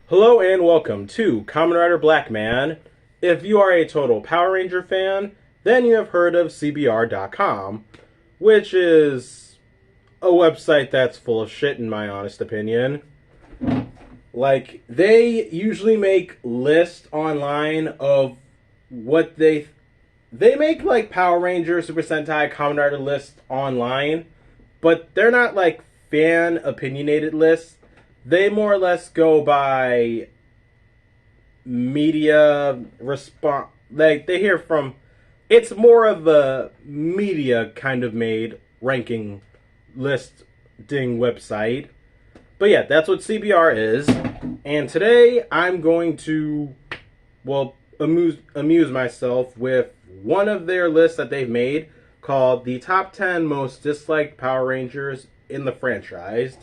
Hello and welcome to KamenRider Blackman. If you are a total Power Ranger fan, then you have heard of CBR.com, which is a website that's full of shit in my honest opinion. Like, they usually make lists online of what they make like Power Ranger, Super Sentai, Kamen Rider lists online, but they're not like fan opinionated lists. They more or less go by media response. Like, they hear from. It's more of a media kind of made ranking listing website. But yeah, that's what CBR is. And today I'm going to, well, amuse myself with one of their lists that they've made called the top 10 most disliked Power Rangers in the franchise.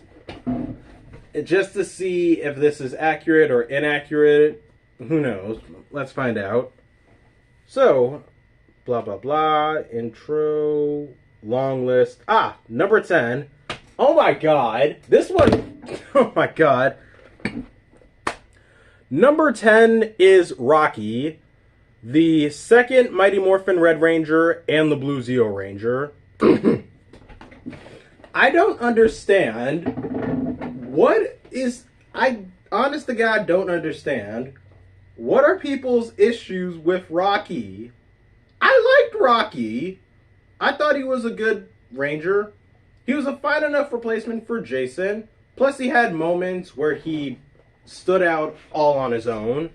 Just to see if this is accurate or inaccurate. Who knows? Let's find out. So, blah blah blah, intro, long list. Number 10. Oh my god. This one, oh my god. Number 10 is Rocky, the second Mighty Morphin Red Ranger and the Blue Zeo Ranger. I don't understand I honest to God don't understand. What are people's issues with Rocky? I liked Rocky. I thought he was a good Ranger. He was a fine enough replacement for Jason. Plus he had moments where he stood out all on his own.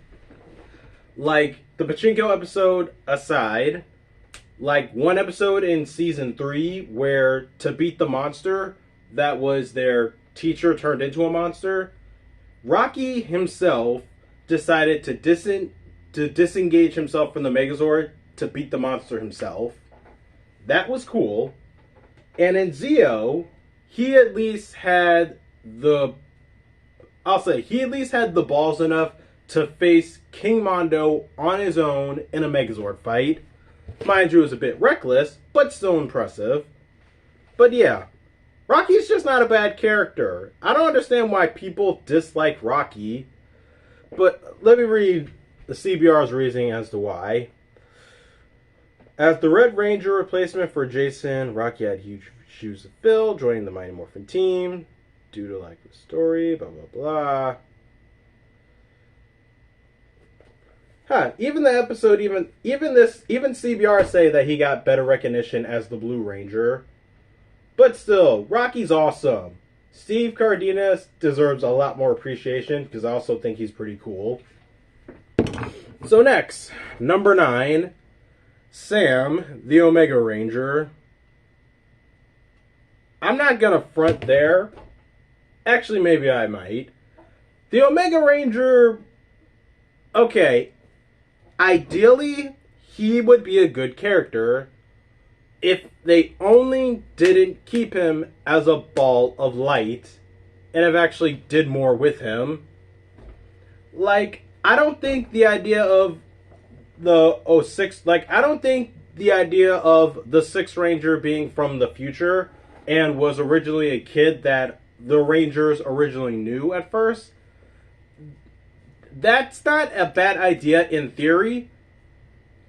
Like the Pachinko episode aside, like one episode in season 3 where to beat the monster that was their teacher turned into a monster, Rocky himself decided to disengage himself from the Megazord to beat the monster himself. That was cool. And in Zeo, he at least had the balls enough to face King Mondo on his own in a Megazord fight. Mind you, it was a bit reckless, but still impressive. But yeah, Rocky's just not a bad character. I don't understand why people dislike Rocky, but let me read the CBR's reasoning as to why. As the Red Ranger replacement for Jason, Rocky had huge shoes to fill, joining the Mighty Morphin team due to lack of story, blah blah blah. Even the episode, even CBR say that he got better recognition as the Blue Ranger. But still, Rocky's awesome. Steve Cardenas deserves a lot more appreciation because I also think he's pretty cool. So next, number 9, Sam, the Omega Ranger. I'm not gonna front there. Actually, maybe I might. The Omega Ranger, okay, ideally, he would be a good character if they only didn't keep him as a ball of light and have actually did more with him. Like, I don't think the idea of the 06, like, I don't think the idea of the 6th Ranger being from the future and was originally a kid that the Rangers originally knew at first, that's not a bad idea in theory.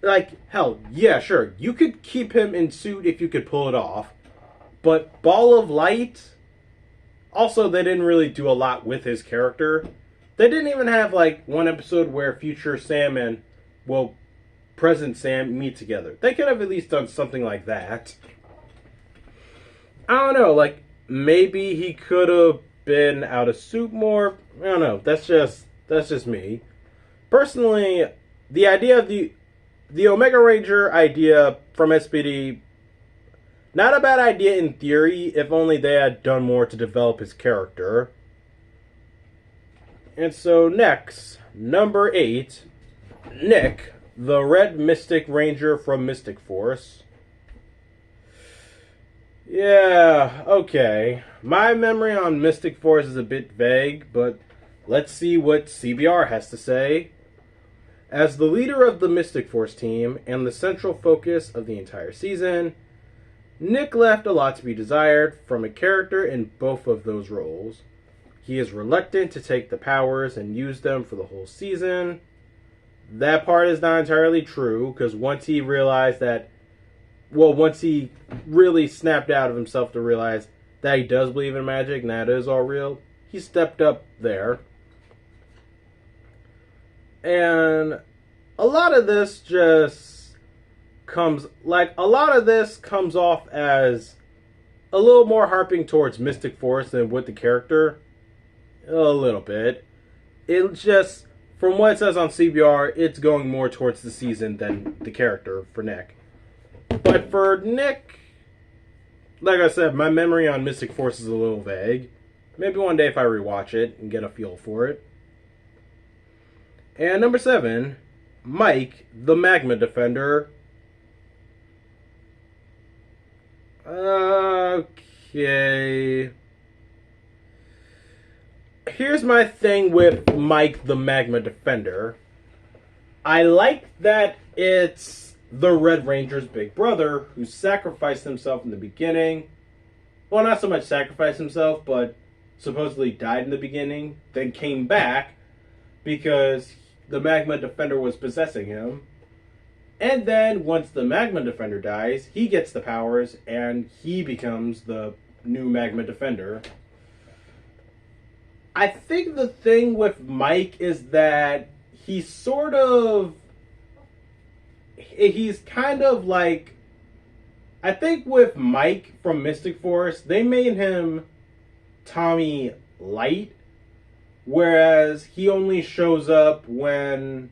Like, hell, yeah, sure, you could keep him in suit if you could pull it off. But Ball of Light, also, they didn't really do a lot with his character. They didn't even have, like, one episode where future Sam and, well, present Sam meet together. They could have at least done something like that. I don't know, like, maybe he could have been out of suit more. I don't know, that's just me. Personally, the idea of the Omega Ranger idea from SPD, not a bad idea in theory, if only they had done more to develop his character. And so next, number 8, Nick, the Red Mystic Ranger from Mystic Force. Yeah, okay. My memory on Mystic Force is a bit vague, but let's see what CBR has to say. As the leader of the Mystic Force team and the central focus of the entire season, Nick left a lot to be desired from a character in both of those roles. He is reluctant to take the powers and use them for the whole season. That part is not entirely true, because once he realized that, well, once he really snapped out of himself to realize that he does believe in magic and that is all real, he stepped up there. And a lot of this comes off as a little more harping towards Mystic Force than with the character. A little bit. It's just, from what it says on CBR, it's going more towards the season than the character for Nick. But for Nick, like I said, my memory on Mystic Force is a little vague. Maybe one day if I rewatch it and get a feel for it. And number 7, Mike, the Magma Defender. Okay. Here's my thing with Mike, the Magma Defender. I like that it's the Red Ranger's big brother who sacrificed himself in the beginning. Well, not so much sacrificed himself, but supposedly died in the beginning, then came back because the Magma Defender was possessing him. And then, once the Magma Defender dies, he gets the powers, and he becomes the new Magma Defender. I think the thing with Mike is that he's kind of like, I think with Mike from Mystic Force, they made him Tommy Light, whereas he only shows up when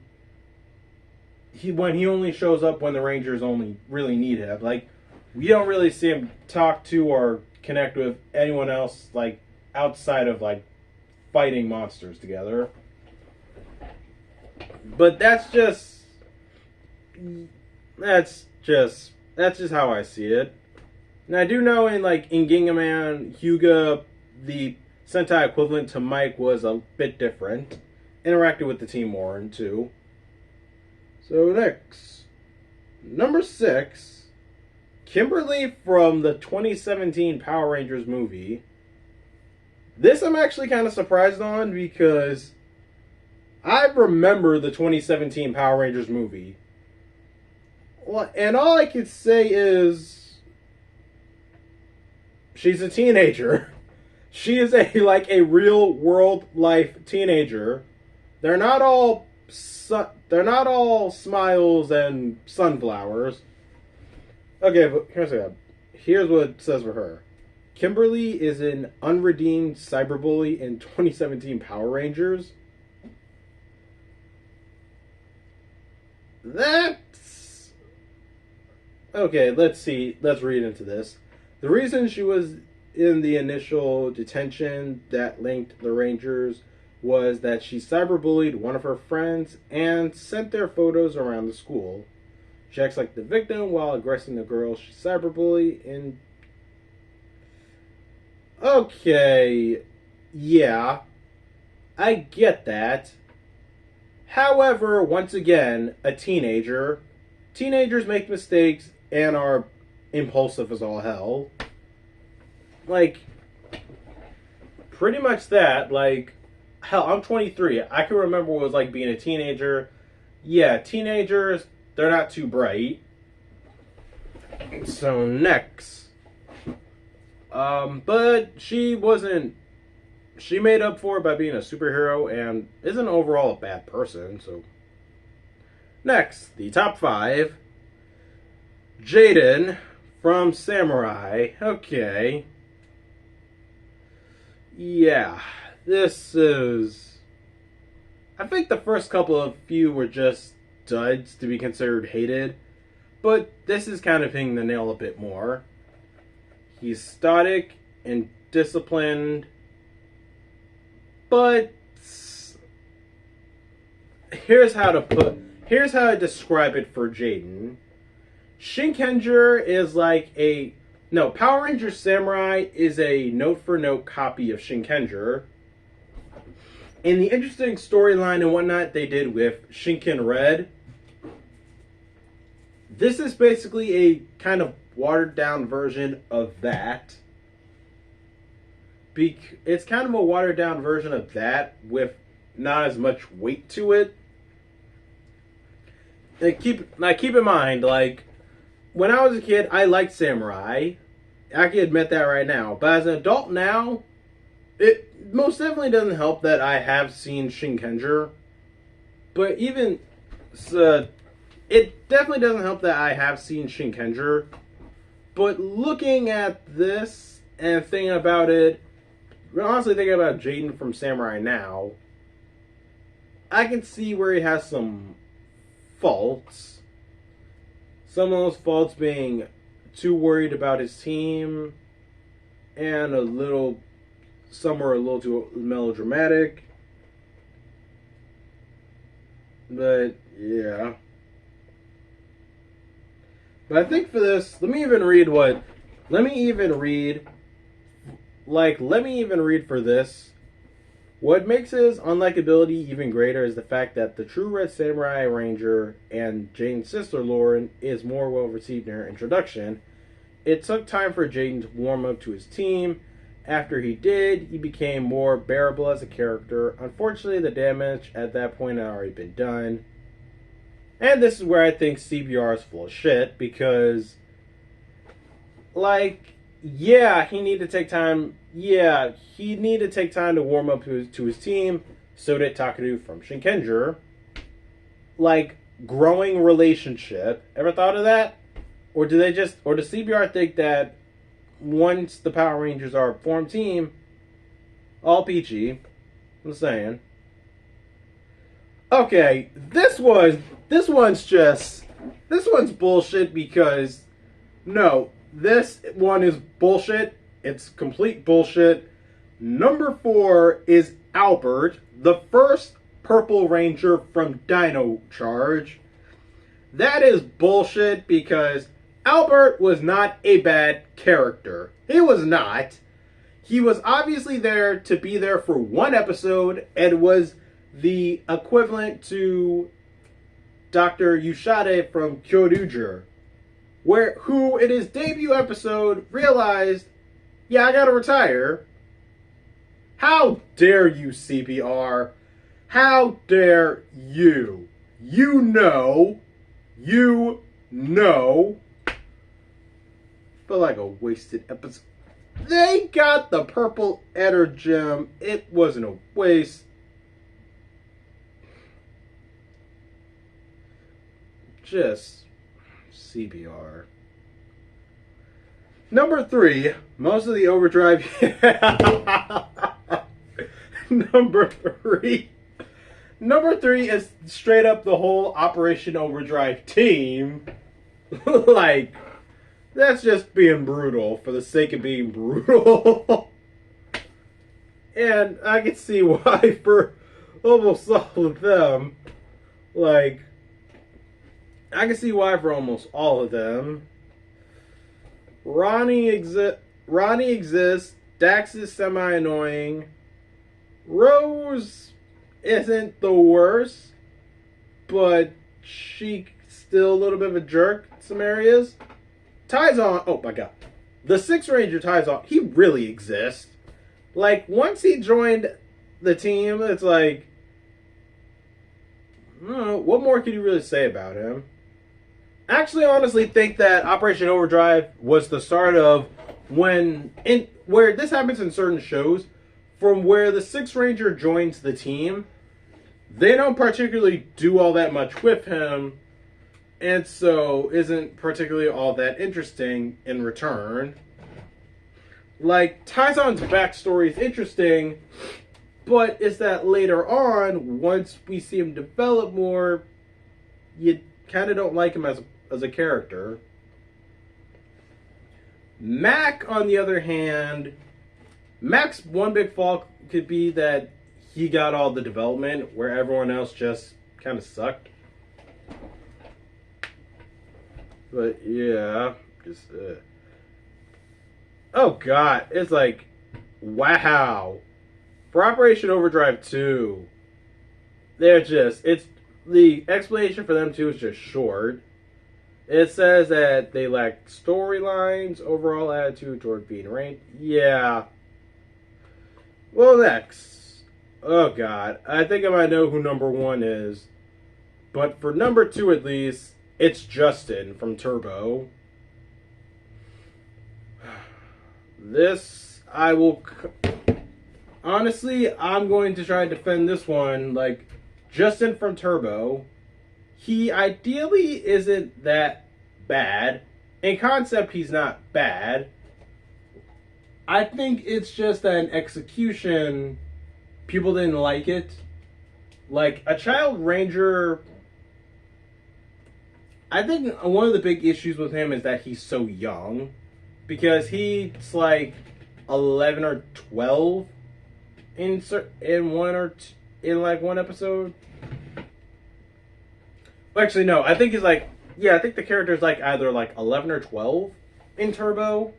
the Rangers only really need him. Like, we don't really see him talk to or connect with anyone else, like, outside of, like, fighting monsters together. But that's just how I see it. And I do know in Gingaman, Hyuga, the Sentai equivalent to Mike, was a bit different. Interacted with the team more, too. So next, number 6, Kimberly from the 2017 Power Rangers movie. This I'm actually kind of surprised on because I remember the 2017 Power Rangers movie. Well, and all I could say is she's a teenager. She is a real world life teenager. They're not all smiles and sunflowers. Okay, but here's what it says for her. Kimberly is an unredeemed cyberbully in 2017 Power Rangers. That's... Okay, let's see. Let's read into this. The reason she was in the initial detention that linked the Rangers was that she cyberbullied one of her friends and sent their photos around the school. She acts like the victim while aggressing the girl she cyberbullied in... Okay, yeah, I get that. However, once again, a teenager. Teenagers make mistakes and are impulsive as all hell. Pretty much that. Hell, I'm 23. I can remember what it was like being a teenager. Yeah, teenagers, they're not too bright. So, next. But she made up for it by being a superhero and isn't overall a bad person, so. Next, the top 5. Jaden from Samurai. Okay. Yeah, this is... I think the first couple of few were just duds to be considered hated, but this is kind of hitting the nail a bit more. He's stoic and disciplined, but here's how to describe it for Jaden. Shinkenger is Power Rangers Samurai is a note-for-note copy of Shinkenger. And the interesting storyline and whatnot they did with Shinken Red, this is basically a kind of watered-down version of that. it's kind of a watered down version of that with not as much weight to it. And keep in mind, like, when I was a kid, I liked Samurai. I can admit that right now. But as an adult now, it most definitely doesn't help that I have seen Shinkenger. But even so, it definitely doesn't help that I have seen Shinkenger. But looking at this and thinking about it, honestly thinking about Jaden from Samurai now, I can see where he has some faults. Some of those faults being too worried about his team, and some were a little too melodramatic. But yeah. But I think for this, let me even read for this. What makes his unlikability even greater is the fact that the True Red Samurai Ranger and Jaden's sister Lauren is more well received in her introduction. It took time for Jaden to warm up to his team. After he did, he became more bearable as a character. Unfortunately, the damage at that point had already been done. And this is where I think CBR is full of shit, because, like, yeah, he needed to take time. Yeah, he needed to take time to warm up to his team. So did Takeru from Shinkenger. Like, growing relationship. Ever thought of that? Or does CBR think that once the Power Rangers are a formed team, all peachy? I'm saying. Okay, this one's bullshit, because no, this one is bullshit. It's complete bullshit. Number 4 is Albert, the first Purple Ranger from Dino Charge. That is bullshit, because Albert was not a bad character. He was not. He was obviously there to be there for one episode, and was the equivalent to Dr. Yushade from Kyoryuger, who in his debut episode realized, yeah, I gotta retire. How dare you, CBR? How dare you? You know. Felt like a wasted episode. They got the purple Eder gem. It wasn't a waste. Just CBR. Number 3, most of the overdrive. Number 3 is straight up the whole Operation Overdrive team. Like, that's just being brutal for the sake of being brutal. And I can see why for almost all of them. Like, I can see why for almost all of them. Ronnie exists. Dax is semi-annoying. Rose isn't the worst, but she's still a little bit of a jerk in some areas. Taizon, oh my god. The Sixth Ranger Taizon, he really exists. Like, once he joined the team, it's like, I don't know, what more could you really say about him? I actually honestly think that Operation Overdrive was the start of where this happens in certain shows, from where the Sixth Ranger joins the team. They don't particularly do all that much with him, and so isn't particularly all that interesting in return. Like, Taizon's backstory is interesting, but it's that later on, once we see him develop more, you kind of don't like him as a character. Mac, on the other hand, Mac's one big fault could be that he got all the development, where everyone else just kind of sucked. But yeah, just oh god, it's like, wow. For Operation Overdrive 2, it's the explanation for them too is just short. It says that they lack storylines, overall attitude toward being ranked. Yeah. Well, next. Oh, God. I think I might know who number 1 is. But for number 2, at least, it's Justin from Turbo. This, I will... Honestly, I'm going to try to defend this one. Like, Justin from Turbo, he ideally isn't that bad. In concept, he's not bad. I think it's just that in execution, people didn't like it. Like, a child ranger... I think one of the big issues with him is that he's so young. Because he's like 11 or 12 in one episode. Well, actually, no. I think he's like... Yeah, I think the character's like either like 11 or 12 in Turbo.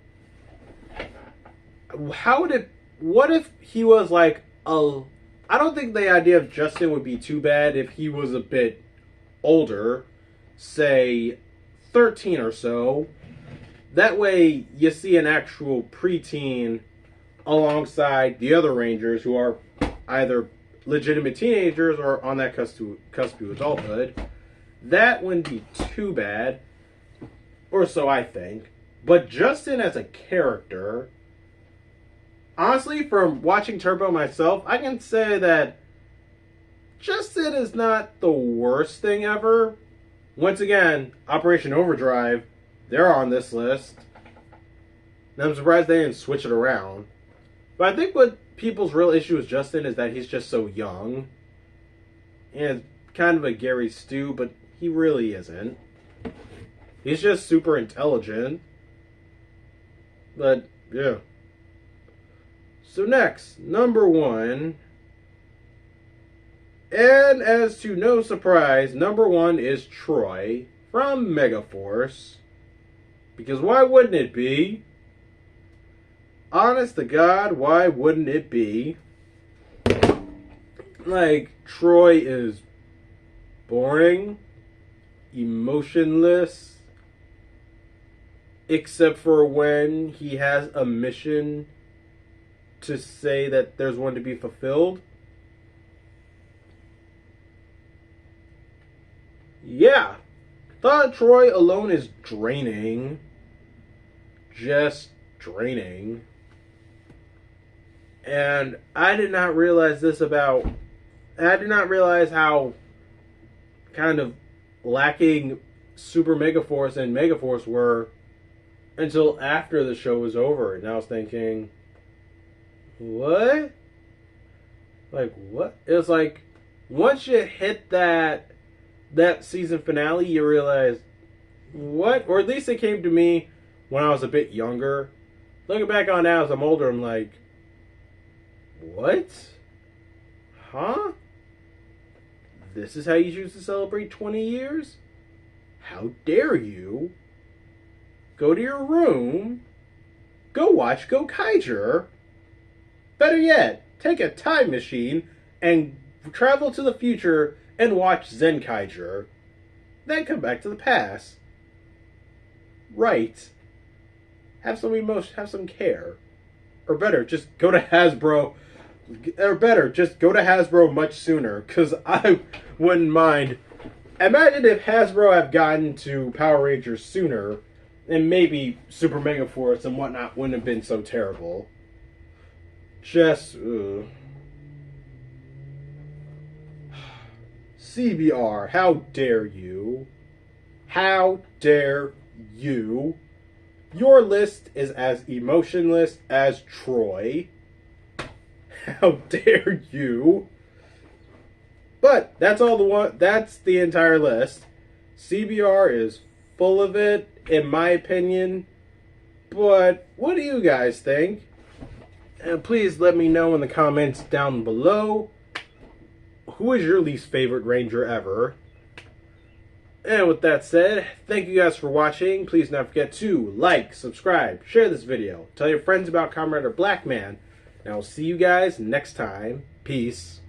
What if he was like I don't think the idea of Justin would be too bad if he was a bit older, say 13 or so. That way you see an actual preteen alongside the other Rangers who are either legitimate teenagers or on that cusp of adulthood. That wouldn't be too bad, or so I think. But Justin as a character, honestly, from watching Turbo myself, I can say that Justin is not the worst thing ever. Once again, Operation Overdrive, they're on this list. And I'm surprised they didn't switch it around. But I think what people's real issue with Justin is that he's just so young. And it's kind of a Gary Stu, but he really isn't. He's just super intelligent. But, yeah. So next, number 1. And as to no surprise, number 1 is Troy from Megaforce. Because why wouldn't it be? Honest to God, why wouldn't it be? Like, Troy is boring, emotionless, except for when he has a mission to say that there's one to be fulfilled. Yeah. Thought Troy alone is draining. Just draining. And I did not realize how kind of lacking Super Megaforce and Megaforce were until after the show was over. And I was thinking, what? Like, what? It was like, once you hit that season finale, you realize, what? Or at least it came to me when I was a bit younger. Looking back on now as I'm older, I'm like, what? Huh? This is how you choose to celebrate 20 years? How dare you? Go to your room. Go watch Gokaiger. Better yet, take a time machine and travel to the future and watch Zenkaiger. Then come back to the past. Right. Have some emotion, have some care. Or better, just go to Hasbro. Or better, just go to Hasbro much sooner, because I wouldn't mind. Imagine if Hasbro had gotten to Power Rangers sooner, and maybe Super Mega Force and whatnot wouldn't have been so terrible. Just, CBR, how dare you? How dare you? Your list is as emotionless as Troy. How dare you? But that's that's the entire list. CBR is full of it, in my opinion. But what do you guys think? And please let me know in the comments down below. Who is your least favorite Ranger ever? And with that said, thank you guys for watching. Please don't forget to like, subscribe, share this video. Tell your friends about KamenRider Blackman. And I'll see you guys next time. Peace.